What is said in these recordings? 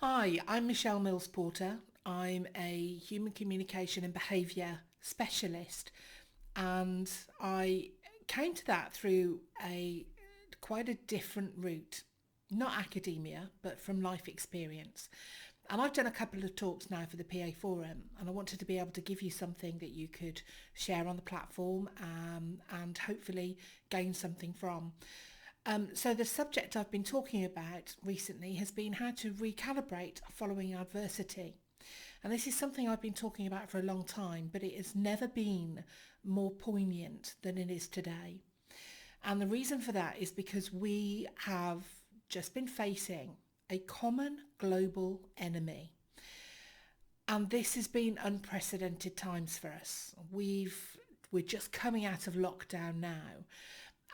Hi, I'm Michelle Mills Porter. I'm a human communication and behaviour specialist, and I came to that through a quite a different route, not academia, but from life experience. And I've done a couple of talks now for the PA Forum, and I wanted to be able to give you something that you could share on the platform and hopefully gain something from. So the subject I've been talking about recently has been how to recalibrate following adversity. And this is something I've been talking about for a long time, but it has never been more poignant than it is today. And the reason for that is because we have just been facing a common global enemy. And this has been unprecedented times for us. We're just coming out of lockdown now,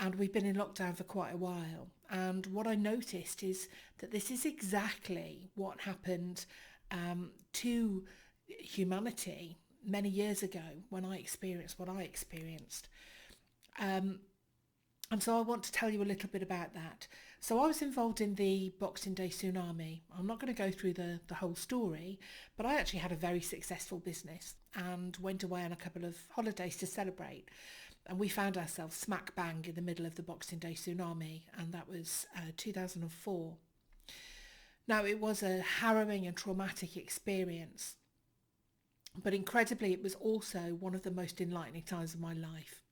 and we've been in lockdown for quite a while. And what I noticed is that this is exactly what happened to humanity many years ago when I experienced what I experienced. Um, and so I want to tell you a little bit about that. So I was involved in the Boxing Day tsunami. I'm not going to go through the whole story, but I actually had a very successful business and went away on a couple of holidays to celebrate. And we found ourselves smack bang in the middle of the Boxing Day tsunami, and that was 2004. Now, it was a harrowing and traumatic experience, but incredibly, it was also one of the most enlightening times of my life.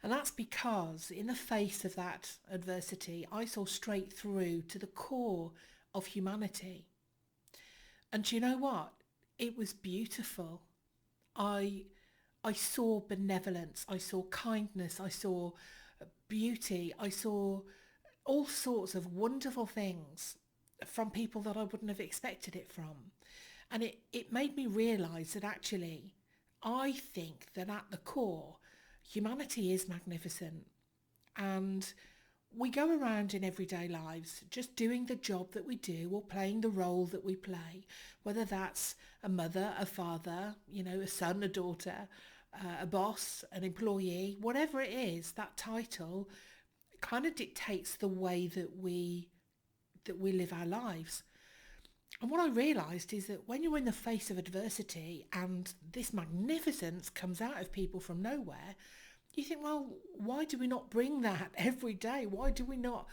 And that's because in the face of that adversity, I saw straight through to the core of humanity. And do you know what? It was beautiful. I I saw benevolence, I saw kindness, I saw beauty, I saw all sorts of wonderful things from people that I wouldn't have expected it from. And it made me realise that actually, I think that at the core, humanity is magnificent. And we go around in everyday lives just doing the job that we do or playing the role that we play, whether that's a mother, a father, a son, a daughter, a boss, an employee, whatever it is, that title kind of dictates the way that we live our lives. And what I realised is that when you're in the face of adversity and this magnificence comes out of people from nowhere, you think, well, why do we not bring that every day? Why do we not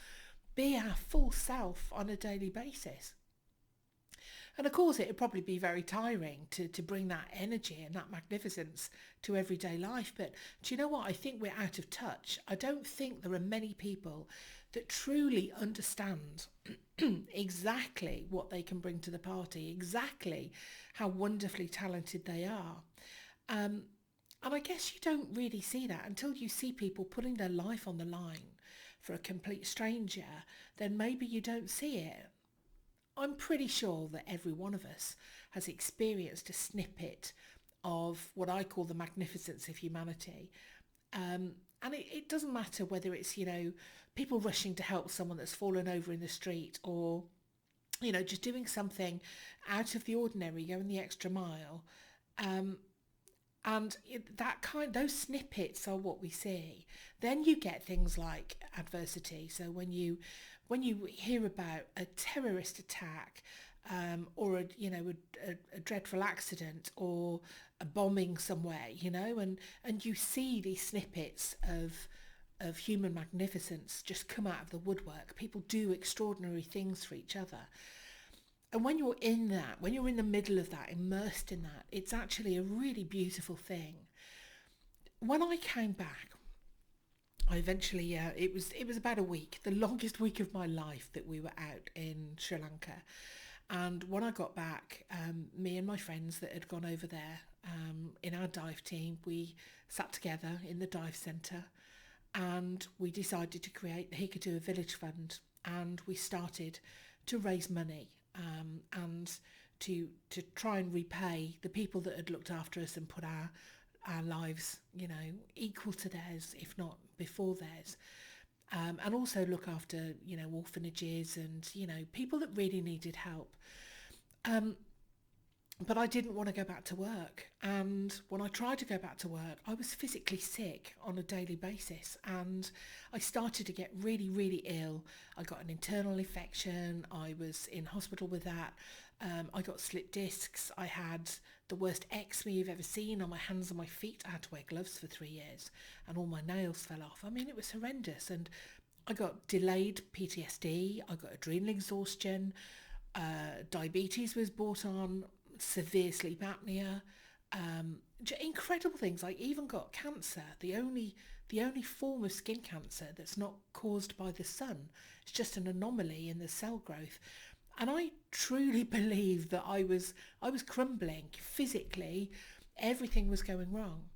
be our full self on a daily basis? And of course, it would probably be very tiring to bring that energy and that magnificence to everyday life. But do you know what? I think we're out of touch. I don't think there are many people that truly understand exactly what they can bring to the party, exactly how wonderfully talented they are. Um, and I guess you don't really see that until you see people putting their life on the line for a complete stranger, then maybe you don't see it. I'm pretty sure that every one of us has experienced a snippet of what I call the magnificence of humanity. And it doesn't matter whether it's, people rushing to help someone that's fallen over in the street or, just doing something out of the ordinary, going the extra mile. Um, and those snippets are what we see. Then you get things like adversity. So when you hear about a terrorist attack, or a dreadful accident or a bombing somewhere, and you see these snippets of human magnificence just come out of the woodwork. People do extraordinary things for each other. And when you're in that, when you're in the middle of that, immersed in that, it's actually a really beautiful thing. When I came back, I eventually, it was about a week, the longest week of my life that we were out in Sri Lanka. And when I got back, me and my friends that had gone over there in our dive team, we sat together in the dive centre and we decided to create the Hikatu Village Fund, and we started to raise money and to try and repay the people that had looked after us and put our lives, equal to theirs, if not before theirs. And also look after, orphanages and, people that really needed help. Um, But I didn't want to go back to work. And when I tried to go back to work, I was physically sick on a daily basis. And I started to get really, really ill. I got an internal infection. I was in hospital with that. I got slip discs. I had the worst eczema you've ever seen on my hands and my feet. I had to wear gloves for 3 years and all my nails fell off. I mean, it was horrendous. And I got delayed PTSD. I got adrenal exhaustion. Diabetes was brought on, severe sleep apnea, incredible things. I even got cancer, the only form of skin cancer that's not caused by the sun. It's just an anomaly in the cell growth. And I truly believe that I was crumbling physically. Everything was going wrong.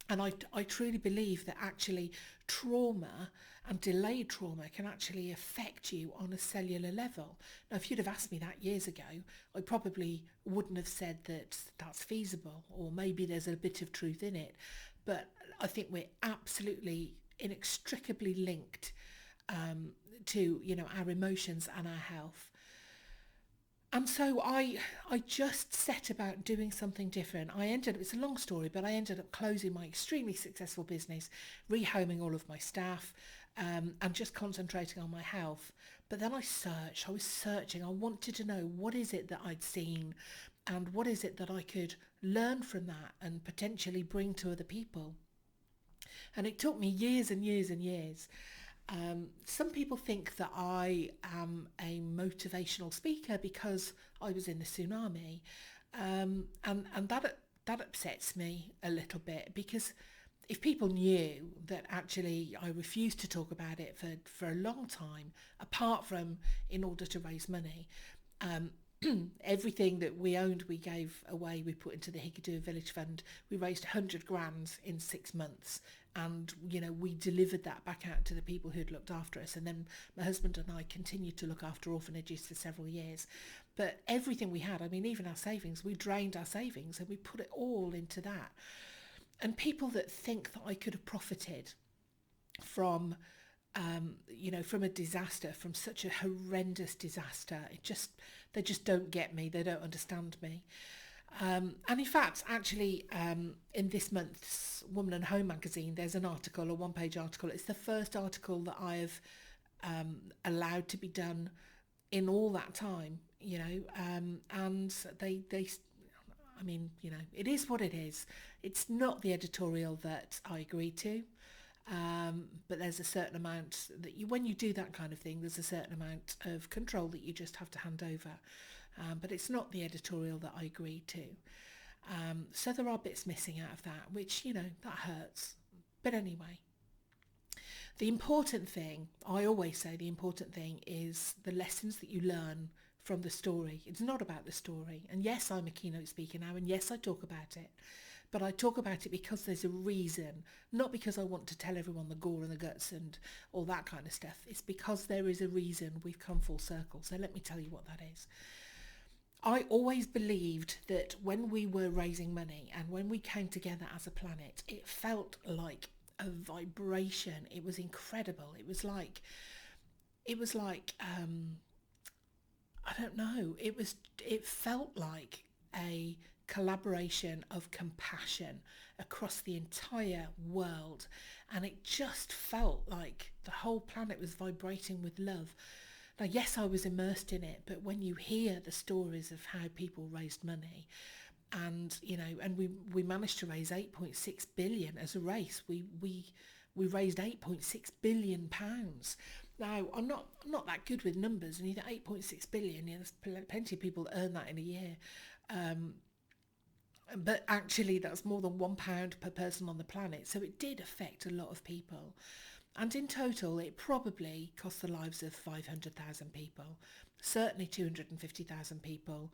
And I truly believe that actually trauma and delayed trauma can actually affect you on a cellular level. Now, if you'd have asked me that years ago, I probably wouldn't have said that that's feasible, or maybe there's a bit of truth in it. But I think we're absolutely inextricably linked to, our emotions and our health. And so I just set about doing something different. It's a long story, but I ended up closing my extremely successful business, rehoming all of my staff, and just concentrating on my health. But then I was searching. I wanted to know, what is it that I'd seen and what is it that I could learn from that and potentially bring to other people. And it took me years and years and years. Some people think that I am a motivational speaker because I was in the tsunami, and that upsets me a little bit, because if people knew that actually I refused to talk about it for a long time, apart from in order to raise money. Um, Everything that we owned, we gave away. We put into the Hikadu Village Fund. We raised 100 grand in 6 months, and we delivered that back out to the people who'd looked after us. And then my husband and I continued to look after orphanages for several years. But everything we had, I mean, even our savings, we drained our savings and we put it all into that. And people that think that I could have profited from from a disaster, from such a horrendous disaster, they just don't get me. They don't understand me. And in fact, actually, in this month's Woman and Home magazine, there's an article, a one-page article. It's the first article that I've allowed to be done in all that time, and I mean, it is what it is. It's not the editorial that I agreed to. But there's a certain amount that when you do that kind of thing, there's a certain amount of control that you just have to hand over. But it's not the editorial that I agreed to. So there are bits missing out of that, which, that hurts. But anyway, the important thing, I always say the important thing is the lessons that you learn from the story. It's not about the story. And yes, I'm a keynote speaker now, and yes, I talk about it. But I talk about it because there's a reason, not because I want to tell everyone the gore and the guts and all that kind of stuff. It's because there is a reason we've come full circle. So let me tell you what that is. I always believed that when we were raising money and when we came together as a planet, it felt like a vibration. It was incredible. It was like I don't know. It felt like a collaboration of compassion across the entire world, and it just felt like the whole planet was vibrating with love. Now, yes, I was immersed in it, but when you hear the stories of how people raised money, and we managed to raise 8.6 billion as a race. We raised 8.6 billion pounds. Now, I'm not that good with numbers, and you think 8.6 billion, there's plenty of people that earn that in a year. But actually that's more than £1 per person on the planet. So it did affect a lot of people. And in total, it probably cost the lives of 500,000 people. Certainly 250,000 people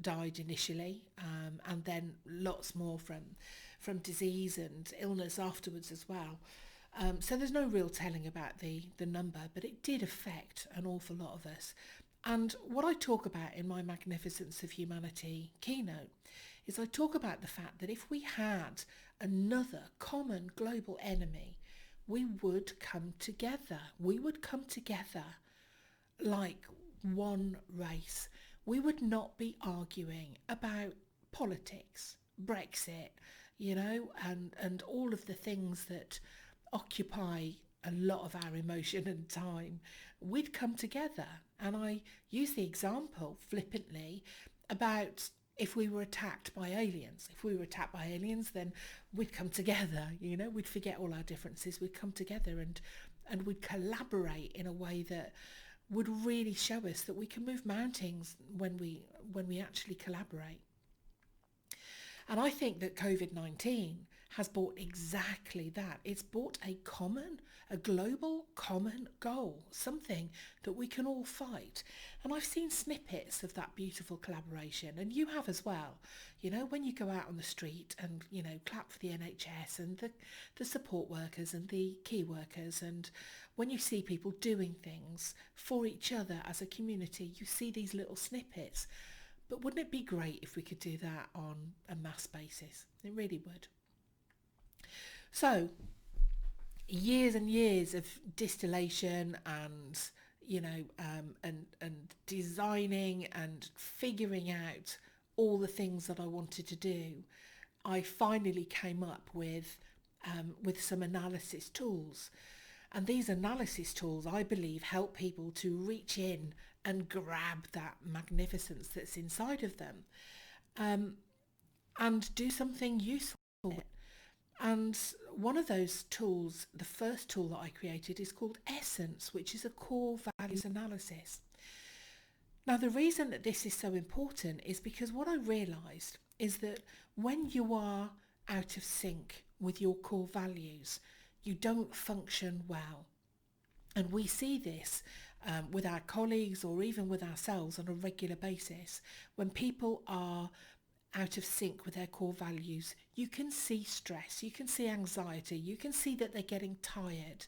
died initially, and then lots more from disease and illness afterwards as well. So there's no real telling about the number, but it did affect an awful lot of us. And what I talk about in my Magnificence of Humanity keynote is I talk about the fact that if we had another common global enemy, we would come together. We would come together like one race. we would not be arguing about politics, Brexit, and all of the things that occupy a lot of our emotion and time. We'd come together. And I use the example flippantly about if we were attacked by aliens. If we were attacked by aliens, then we'd come together, we'd forget all our differences, we'd come together and we'd collaborate in a way that would really show us that we can move mountains when we actually collaborate. And I think that COVID-19 has brought exactly that. It's brought a global common goal, something that we can all fight. And I've seen snippets of that beautiful collaboration, and you have as well. When you go out on the street and, clap for the NHS and the support workers and the key workers, and when you see people doing things for each other as a community, you see these little snippets. But wouldn't it be great if we could do that on a mass basis? It really would. So, years and years of distillation and, and designing and figuring out all the things that I wanted to do, I finally came up with some analysis tools. And these analysis tools, I believe, help people to reach in and grab that magnificence that's inside of them, and do something useful with it. And one of those tools, the first tool that I created, is called Essence, which is a core values analysis. Now, the reason that this is so important is because what I realised is that when you are out of sync with your core values, you don't function well. And we see this with our colleagues or even with ourselves on a regular basis. When people are out of sync with their core values, you can see stress, you can see anxiety, you can see that they're getting tired.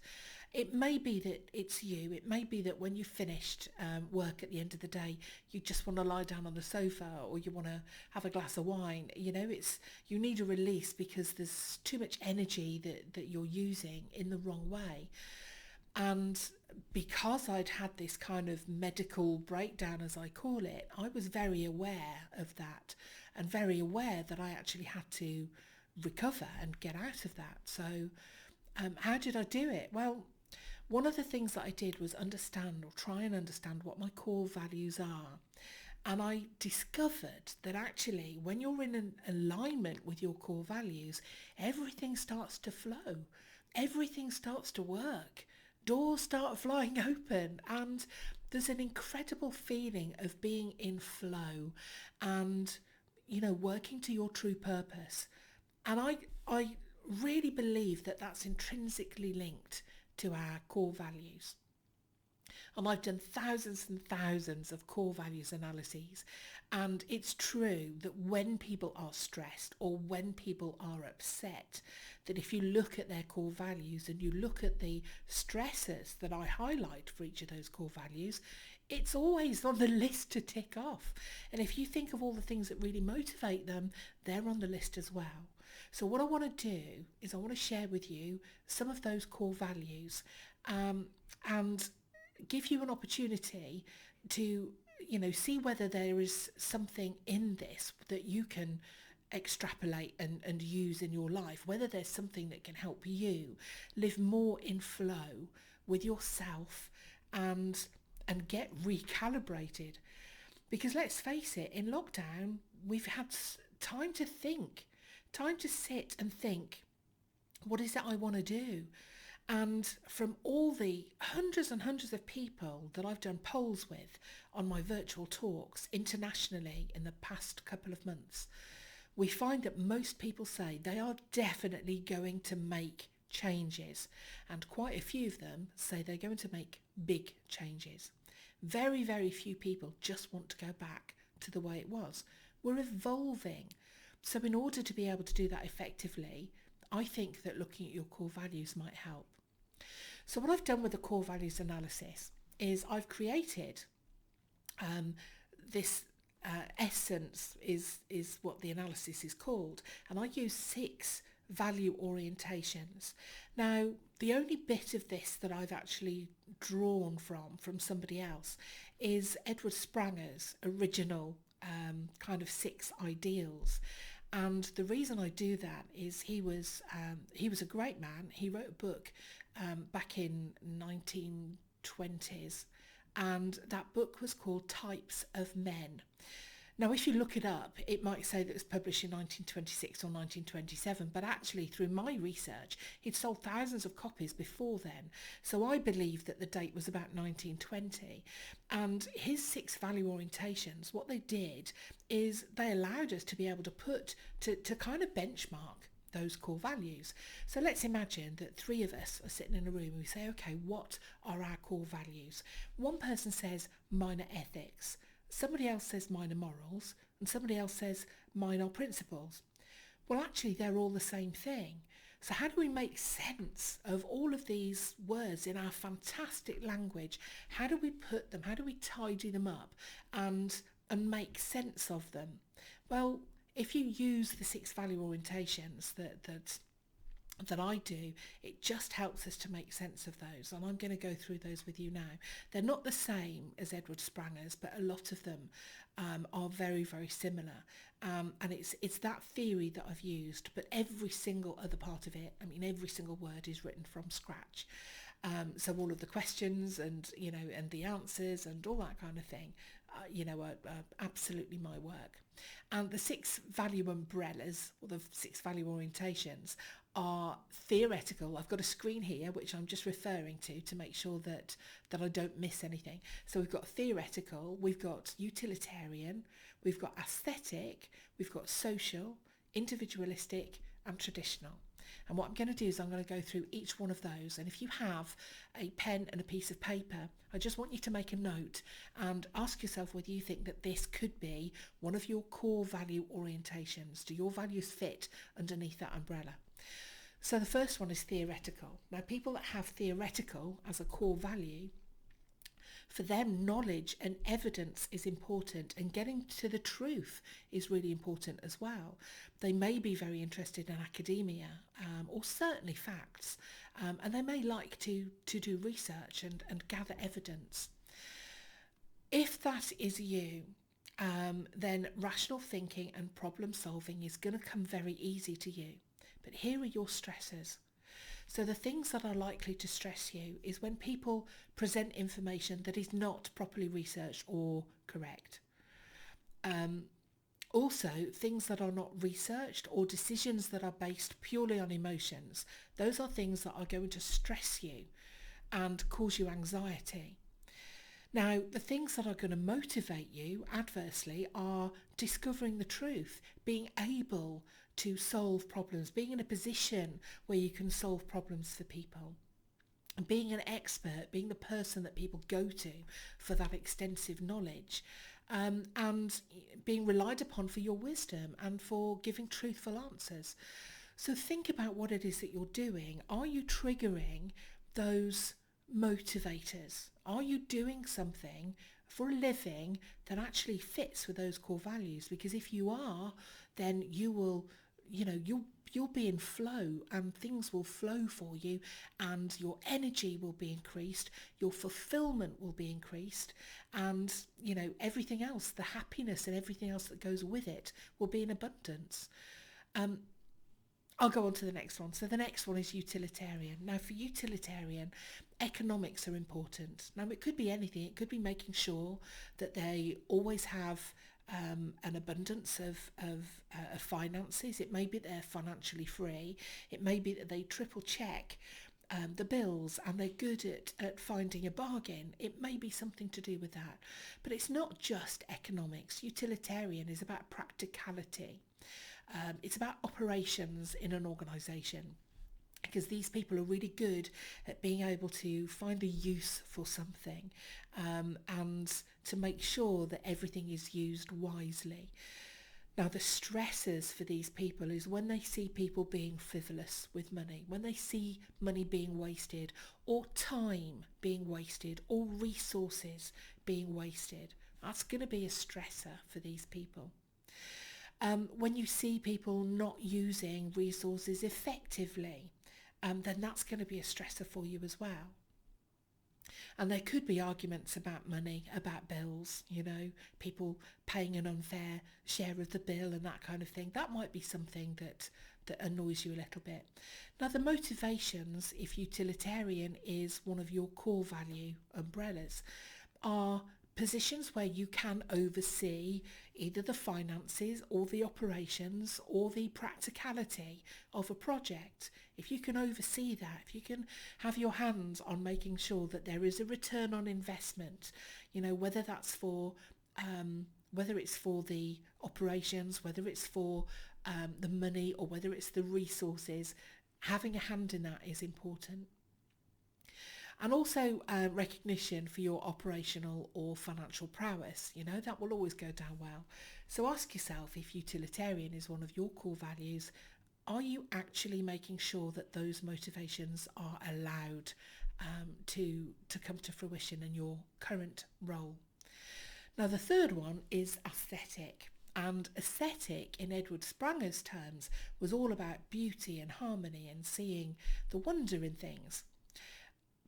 It may be that it's you. It may be that when you've finished work at the end of the day, you just want to lie down on the sofa or you want to have a glass of wine. You need a release because there's too much energy that you're using in the wrong way. And because I'd had this kind of medical breakdown, as I call it, I was very aware of that and very aware that I actually had to recover and get out of that. So how did I do it? Well, one of the things that I did was try and understand what my core values are. And I discovered that actually when you're in an alignment with your core values, everything starts to flow. Everything starts to work. Doors start flying open, and there's an incredible feeling of being in flow and, working to your true purpose. And I really believe that that's intrinsically linked to our core values. And I've done thousands and thousands of core values analyses, and it's true that when people are stressed or when people are upset, that if you look at their core values and you look at the stressors that I highlight for each of those core values, it's always on the list to tick off. And if you think of all the things that really motivate them, they're on the list as well. So what I want to do is I want to share with you some of those core values, and give you an opportunity to, see whether there is something in this that you can extrapolate and use in your life, whether there's something that can help you live more in flow with yourself and get recalibrated. Because let's face it, in lockdown, we've had time to think, time to sit and think, what is it I want to do? And from all the hundreds and hundreds of people that I've done polls with on my virtual talks internationally in the past couple of months, we find that most people say they are definitely going to make changes. And quite a few of them say they're going to make big changes. Very, very few people just want to go back to the way it was. We're evolving. So in order to be able to do that effectively, I think that looking at your core values might help. So what I've done with the core values analysis is I've created this essence is what the analysis is called, and I use 6 value orientations. Now, the only bit of this that I've actually drawn from somebody else is Edward Spranger's original kind of 6 ideals. And the reason I do that is he was a great man. He wrote a book back in 1920s, and that book was called Types of Men. Now, if you look it up, it might say that it was published in 1926 or 1927, but actually, through my research, he'd sold thousands of copies before then. So I believe that the date was about 1920. And his 6 value orientations, what they did is they allowed us to be able to to kind of benchmark those core values. So let's imagine that 3 of us are sitting in a room and we say, okay, what are our core values? One person says mine are ethics. Somebody else says mine are morals, and somebody else says mine are principles. Well, actually, they're all the same thing. So how do we make sense of all of these words in our fantastic language? How do we put them? How do we tidy them up and make sense of them? Well, if you use the 6 value orientations that I do, it just helps us to make sense of those, and I'm going to go through those with you now. They're not the same as Edward Spranger's, but a lot of them are very, very similar, and it's that theory that I've used, but every single other part of it, I mean every single word is written from scratch. So all of the questions and and the answers and all that kind of thing are absolutely my work. And the 6 value umbrellas, or the 6 value orientations, are theoretical. I've got a screen here which I'm just referring to make sure that I don't miss anything. So we've got theoretical, we've got utilitarian, we've got aesthetic, we've got social, individualistic and traditional. And what I'm going to do is I'm going to go through each one of those, and if you have a pen and a piece of paper, I just want you to make a note and ask yourself whether you think that this could be one of your core value orientations. Do your values fit underneath that umbrella? So the first one is theoretical. Now, people that have theoretical as a core value, for them, knowledge and evidence is important, and getting to the truth is really important as well. They may be very interested in academia or certainly facts, and they may like to do research and gather evidence. If that is you, then rational thinking and problem solving is going to come very easy to you. But here are your stressors. So the things that are likely to stress you is when people present information that is not properly researched or correct. Also, things that are not researched or decisions that are based purely on emotions, those are things that are going to stress you and cause you anxiety. Now, the things that are going to motivate you adversely are discovering the truth, being able to solve problems, being in a position where you can solve problems for people, and being an expert, being the person that people go to for that extensive knowledge, and being relied upon for your wisdom and for giving truthful answers. So think about what it is that you're doing. Are you triggering those motivators? Are you doing something for a living that actually fits with those core values? Because if you are, then you will, you'll be in flow, and things will flow for you, and your energy will be increased, your fulfillment will be increased, and everything else, the happiness and everything else that goes with it, will be in abundance. I'll go on to the next one. So the next one is utilitarian. Now, for utilitarian, economics are important. Now, it could be anything. It could be making sure that they always have an abundance of finances. It may be that they're financially free. It may be that they triple check the bills and they're good at finding a bargain. It may be something to do with that. But it's not just economics. Utilitarian is about practicality. It's about operations in an organisation, because these people are really good at being able to find a use for something, and to make sure that everything is used wisely. Now, the stressors for these people is when they see people being frivolous with money, when they see money being wasted, or time being wasted, or resources being wasted. That's going to be a stressor for these people. When you see people not using resources effectively, then that's going to be a stressor for you as well. And there could be arguments about money, about bills, people paying an unfair share of the bill and that kind of thing. That might be something that annoys you a little bit. Now, the motivations, if utilitarian is one of your core value umbrellas, are positions where you can oversee either the finances or the operations or the practicality of a project. If you can oversee that, if you can have your hands on making sure that there is a return on investment, whether that's for whether it's for the operations, whether it's for the money, or whether it's the resources, having a hand in that is important. And also recognition for your operational or financial prowess, that will always go down well. So ask yourself, if utilitarian is one of your core values, are you actually making sure that those motivations are allowed to come to fruition in your current role? Now, the third one is aesthetic. And aesthetic, in Edward Spranger's terms, was all about beauty and harmony and seeing the wonder in things.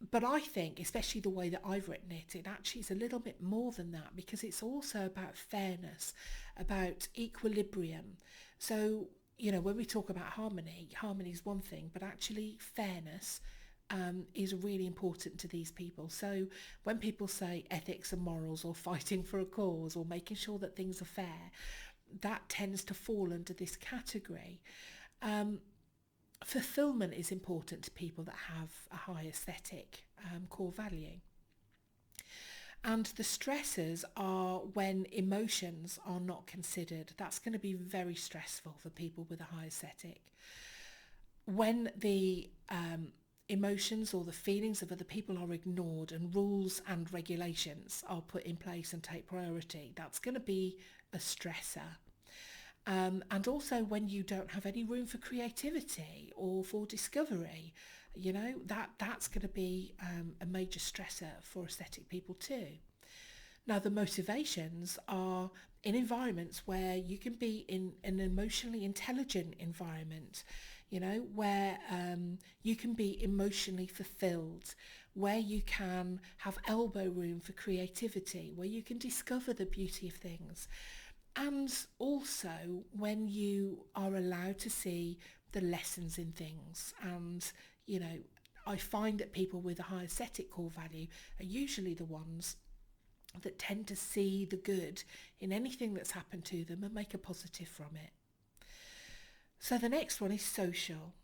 But I think, especially the way that I've written it, it actually is a little bit more than that, because it's also about fairness, about equilibrium. So, when we talk about harmony is one thing, but actually fairness is really important to these people. So when people say ethics and morals, or fighting for a cause, or making sure that things are fair, that tends to fall under this category. Fulfillment is important to people that have a high aesthetic core value. And the stressors are when emotions are not considered. That's going to be very stressful for people with a high aesthetic. When the emotions or the feelings of other people are ignored and rules and regulations are put in place and take priority, that's going to be a stressor. And also when you don't have any room for creativity or for discovery, that's going to be a major stressor for aesthetic people too. Now, the motivations are in environments where you can be in an emotionally intelligent environment, where you can be emotionally fulfilled, where you can have elbow room for creativity, where you can discover the beauty of things. And also when you are allowed to see the lessons in things. And, I find that people with a high aesthetic core value are usually the ones that tend to see the good in anything that's happened to them and make a positive from it. So the next one is social.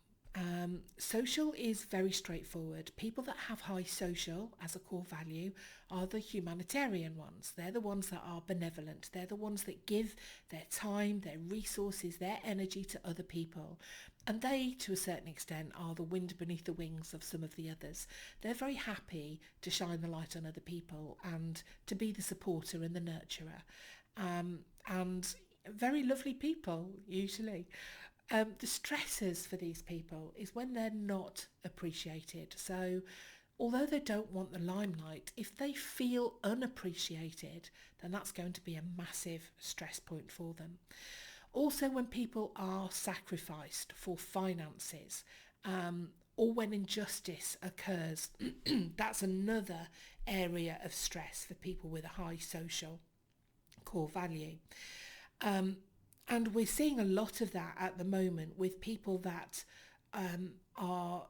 Social is very straightforward. People that have high social as a core value are the humanitarian ones. They're the ones that are benevolent. They're the ones that give their time, their resources, their energy to other people. And they, to a certain extent, are the wind beneath the wings of some of the others. They're very happy to shine the light on other people and to be the supporter and the nurturer. And very lovely people, usually. The stressors for these people is when they're not appreciated. So although they don't want the limelight, if they feel unappreciated, then that's going to be a massive stress point for them. Also, when people are sacrificed for finances, or when injustice occurs, that's another area of stress for people with a high social core value. And we're seeing a lot of that at the moment with people that are,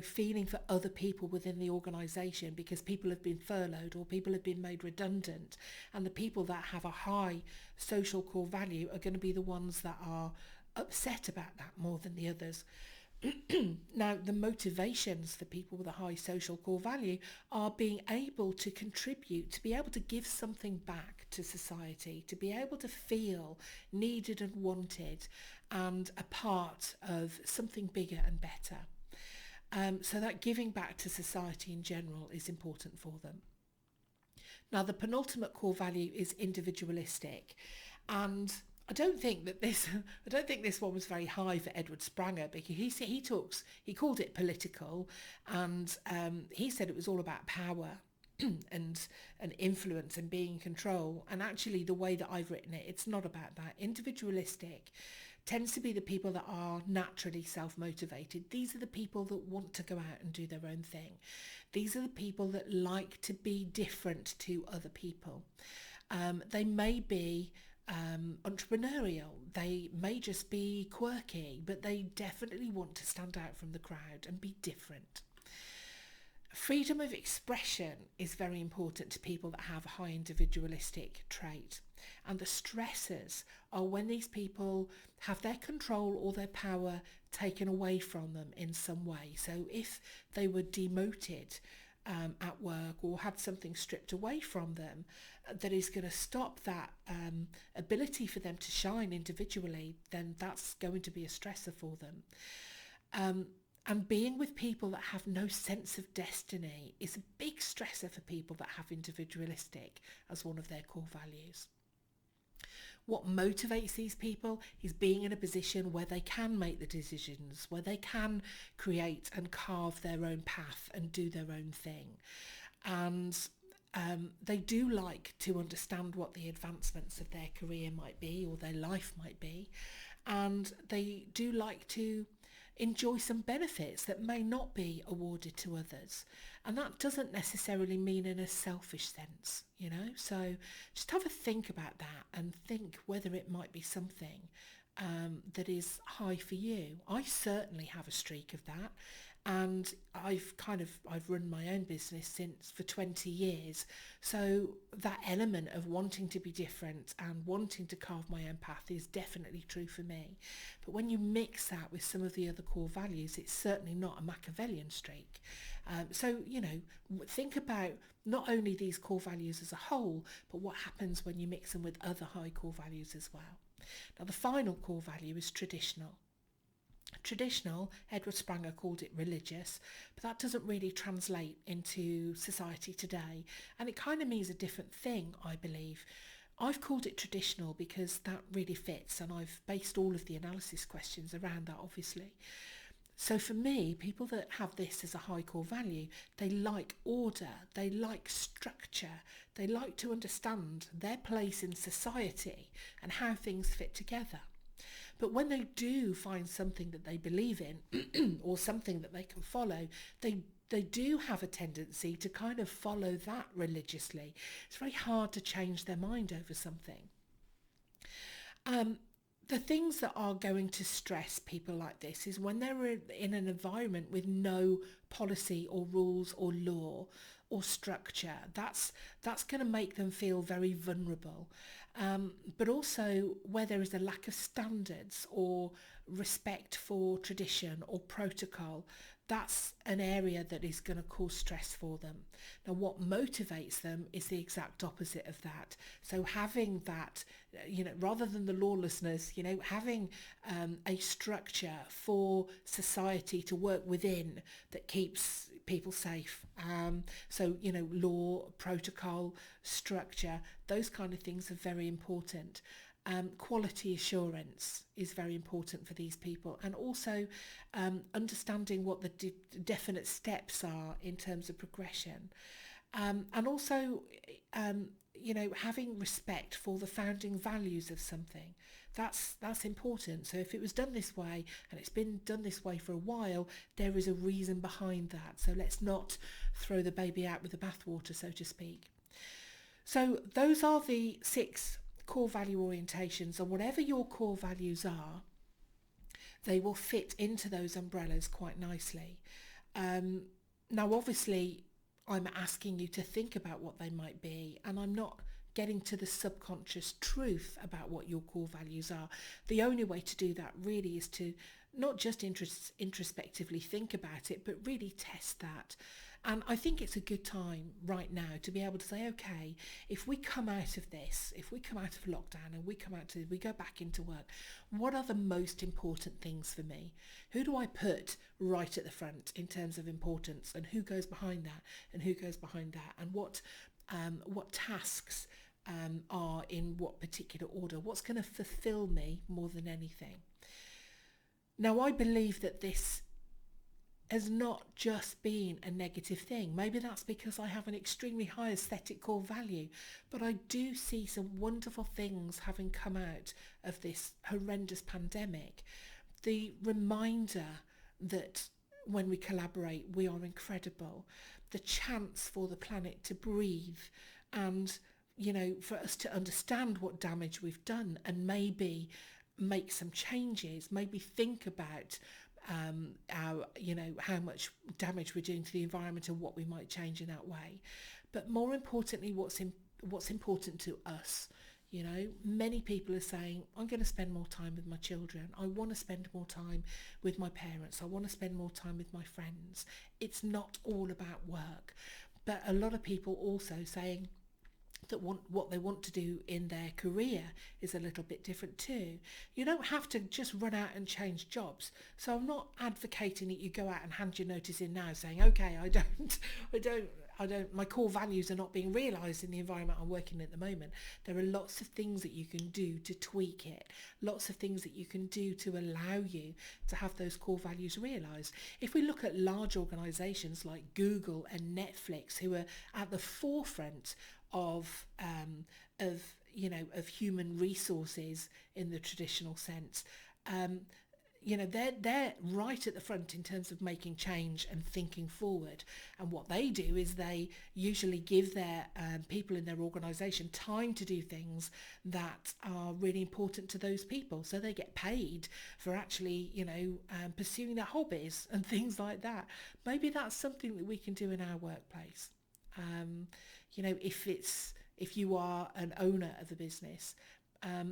feeling for other people within the organisation because people have been furloughed or people have been made redundant. And the people that have a high social core value are going to be the ones that are upset about that more than the others. Now, the motivations for people with a high social core value are being able to contribute, to be able to give something back to society, to be able to feel needed and wanted and a part of something bigger and better. So that giving back to society in general is important for them. Now, the penultimate core value is individualistic, and I don't think this one was very high for Edward Spranger, because he called it political, and he said it was all about power. and influence and being in control. And actually, the way that I've written it, it's not about that. Individualistic tends to be the people that are naturally self-motivated. These are the people that want to go out and do their own thing. These are the people that like to be different to other people. They may be entrepreneurial, they may just be quirky, but they definitely want to stand out from the crowd and be different. Freedom of expression is very important to people that have a high individualistic trait. And the stressors are when these people have their control or their power taken away from them in some way. So if they were demoted at work or had something stripped away from them that is going to stop that ability for them to shine individually, then that's going to be a stressor for them. And being with people that have no sense of destiny is a big stressor for people that have individualistic as one of their core values. What motivates these people is being in a position where they can make the decisions, where they can create and carve their own path and do their own thing. And they do like to understand what the advancements of their career might be or their life might be. And they do like to enjoy some benefits that may not be awarded to others. And that doesn't necessarily mean in a selfish sense, you know. So just have a think about that and think whether it might be something that is high for you. I certainly have a streak of that. And I've run my own business for 20 years. So that element of wanting to be different and wanting to carve my own path is definitely true for me. But when you mix that with some of the other core values, it's certainly not a Machiavellian streak. So, you know, think about not only these core values as a whole, but what happens when you mix them with other high core values as well. Now, the final core value is traditional. Traditional, Edward Spranger called it religious, but that doesn't really translate into society today, and it kind of means a different thing, I believe. I've called it traditional because that really fits, and I've based all of the analysis questions around that, obviously. So for me, people that have this as a high core value, they like order, they like structure, they like to understand their place in society and how things fit together. But when they do find something that they believe in or something that they can follow, they do have a tendency to kind of follow that religiously. It's very hard to change their mind over something. The things that are going to stress people like this is when they're in an environment with no policy or rules or law or structure. That's going to make them feel very vulnerable. But also where there is a lack of standards or respect for tradition or protocol, that's an area that is going to cause stress for them. Now, what motivates them is the exact opposite of that. So having that, rather than the lawlessness, having a structure for society to work within that keeps people safe. Law, protocol, structure, those kind of things are very important. Quality assurance is very important for these people, and also understanding what the definite steps are in terms of progression, and also having respect for the founding values of something. That's important. So if it was done this way and it's been done this way for a while, there is a reason behind that. So let's not throw the baby out with the bathwater, so to speak. So those are the 6 core value orientations, and whatever your core values are, they will fit into those umbrellas quite nicely. Now, obviously, I'm asking you to think about what they might be, and I'm not getting to the subconscious truth about what your core values are. The only way to do that really is to not just introspectively think about it, but really test that. And I think it's a good time right now to be able to say, okay, if we come out of this, if we come out of lockdown and we go back into work, what are the most important things for me? Who do I put right at the front in terms of importance, and who goes behind that, and who goes behind that, and what tasks are in what particular order? What's going to fulfill me more than anything? Now, I believe that this has not just been a negative thing. Maybe that's because I have an extremely high aesthetic core value, but I do see some wonderful things having come out of this horrendous pandemic. The reminder that when we collaborate, we are incredible. The chance for the planet to breathe and, for us to understand what damage we've done and maybe make some changes, maybe think about how much damage we're doing to the environment and what we might change in that way. But more importantly, what's important to us. Many people are saying, I'm going to spend more time with my children. I want to spend more time with my parents. I want to spend more time with my friends. It's not all about work. But a lot of people also saying that what they want to do in their career is a little bit different too. You don't have to just run out and change jobs. So I'm not advocating that you go out and hand your notice in now saying, okay, my core values are not being realised in the environment I'm working in at the moment. There are lots of things that you can do to tweak it, lots of things that you can do to allow you to have those core values realised. If we look at large organisations like Google and Netflix, who are at the forefront of human resources in the traditional sense, they're right at the front in terms of making change and thinking forward. And what they do is they usually give their people in their organisation time to do things that are really important to those people. So they get paid for actually, pursuing their hobbies and things like that. Maybe that's something that we can do in our workplace. If you are an owner of a business,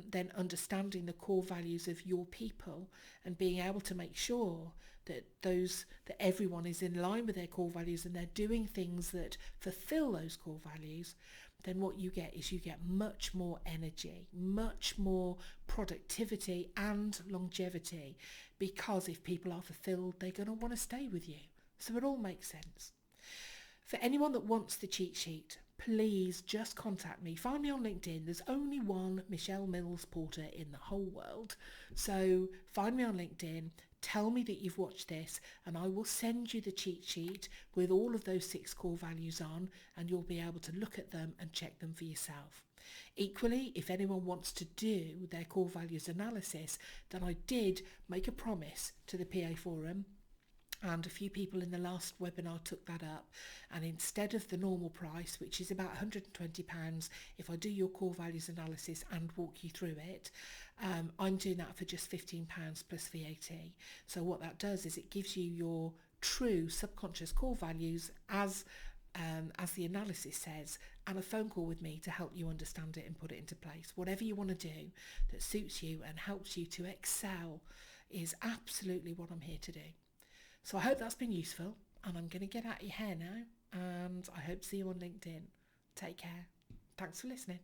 then understanding the core values of your people and being able to make sure that everyone is in line with their core values and they're doing things that fulfill those core values, then what you get is you get much more energy, much more productivity and longevity, because if people are fulfilled, they're going to want to stay with you. So it all makes sense. For anyone that wants the cheat sheet, please just contact me. Find me on LinkedIn. There's only one Michelle Mills Porter in the whole world. So find me on LinkedIn. Tell me that you've watched this and I will send you the cheat sheet with all of those 6 core values on, and you'll be able to look at them and check them for yourself. Equally, if anyone wants to do their core values analysis, then I did make a promise to the PA Forum, and a few people in the last webinar took that up, and instead of the normal price, which is about £120 if I do your core values analysis and walk you through it, I'm doing that for just £15 plus VAT. So what that does is it gives you your true subconscious core values as the analysis says, and a phone call with me to help you understand it and put it into place. Whatever you want to do that suits you and helps you to excel is absolutely what I'm here to do. So I hope that's been useful, and I'm going to get out of your hair now, and I hope to see you on LinkedIn. Take care. Thanks for listening.